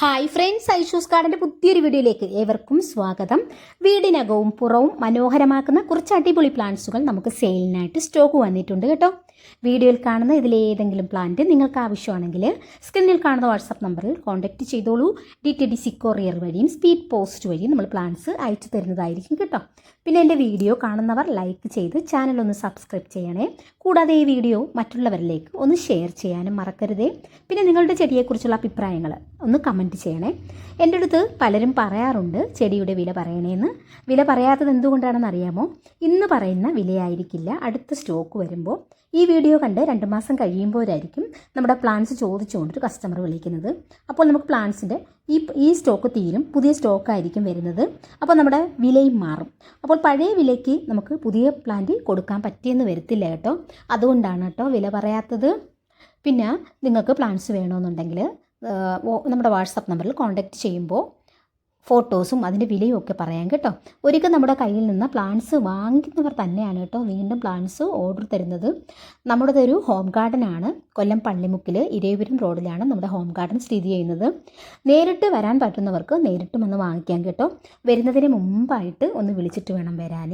Hi friends, Aishu's ഗാർഡൻ്റെ പുതിയൊരു വീഡിയോയിലേക്ക് ഏവർക്കും സ്വാഗതം. വീടിനകവും പുറവും മനോഹരമാക്കുന്ന കുറച്ച് അടിപൊളി പ്ലാന്റ്സുകൾ നമുക്ക് സെയിലിനായിട്ട് സ്റ്റോക്ക് വന്നിട്ടുണ്ട് കേട്ടോ. വീഡിയോയിൽ കാണുന്ന ഇതിലേതെങ്കിലും പ്ലാന്റ് നിങ്ങൾക്ക് ആവശ്യമാണെങ്കിൽ സ്ക്രീനിൽ കാണുന്ന വാട്സാപ്പ് നമ്പറിൽ കോൺടാക്റ്റ് ചെയ്തോളൂ. DTDC കൊറിയർ വഴിയും സ്പീഡ് പോസ്റ്റ് വഴിയും നമ്മൾ പ്ലാന്റ്സ് അയച്ചു തരുന്നതായിരിക്കും കേട്ടോ. പിന്നെ എൻ്റെ വീഡിയോ കാണുന്നവർ ലൈക്ക് ചെയ്ത് ചാനൽ ഒന്ന് സബ്സ്ക്രൈബ് ചെയ്യണേ. കൂടാതെ ഈ വീഡിയോ മറ്റുള്ളവരിലേക്ക് ഒന്ന് ഷെയർ ചെയ്യാനും മറക്കരുതേ. പിന്നെ നിങ്ങളുടെ ചെടിയെക്കുറിച്ചുള്ള അഭിപ്രായങ്ങൾ ഒന്ന് കമൻറ്റ് ചെയ്യണേ. എൻ്റെ അടുത്ത് പലരും പറയാറുണ്ട് ചെടിയുടെ വില പറയണേന്ന്. വില പറയാത്തത് എന്തുകൊണ്ടാണെന്ന് അറിയാമോ? ഇന്ന് പറയുന്ന വിലയായിരിക്കില്ല അടുത്ത സ്റ്റോക്ക് വരുമ്പോൾ. ഈ വീഡിയോ കണ്ട് 2 മാസം കഴിയുമ്പോഴായിരിക്കും നമ്മുടെ പ്ലാന്റ്സ് ചോദിച്ചുകൊണ്ടൊരു കസ്റ്റമർ വിളിക്കുന്നത്. അപ്പോൾ നമുക്ക് പ്ലാന്റ്സിൻ്റെ ഈ സ്റ്റോക്ക് തീരും, പുതിയ സ്റ്റോക്കായിരിക്കും വരുന്നത്. അപ്പോൾ നമ്മുടെ വിലയും മാറും. അപ്പോൾ പഴയ വിലയ്ക്ക് നമുക്ക് പുതിയ പ്ലാന്റ് കൊടുക്കാൻ പറ്റിയെന്ന് വരത്തില്ല കേട്ടോ. അതുകൊണ്ടാണ് കേട്ടോ വില പറയാത്തത്. പിന്നെ നിങ്ങൾക്ക് പ്ലാന്റ്സ് വേണമെന്നുണ്ടെങ്കിൽ നമ്മുടെ വാട്സാപ്പ് നമ്പറിൽ കോൺടാക്റ്റ് ചെയ്യുമ്പോൾ ഫോട്ടോസും അതിൻ്റെ വിലയും ഒക്കെ പറയാം കേട്ടോ. ഒരിക്കൽ നമ്മുടെ കയ്യിൽ നിന്ന് പ്ലാന്റ്സ് വാങ്ങിക്കുന്നവർ തന്നെയാണ് കേട്ടോ വീണ്ടും പ്ലാന്റ്സ് ഓർഡർ തരുന്നത്. നമ്മുടേത് ഒരു ഹോം ഗാർഡൻ ആണ്. കൊല്ലം പള്ളിമുക്കിൽ ഇരവിപുരം റോഡിലാണ് നമ്മുടെ ഹോം ഗാർഡൻ സ്ഥിതി ചെയ്യുന്നത്. നേരിട്ട് വരാൻ പറ്റുന്നവർക്ക് നേരിട്ടും ഒന്ന് വാങ്ങിക്കാം കേട്ടോ. വരുന്നതിന് മുമ്പായിട്ട് ഒന്ന് വിളിച്ചിട്ട് വേണം വരാൻ.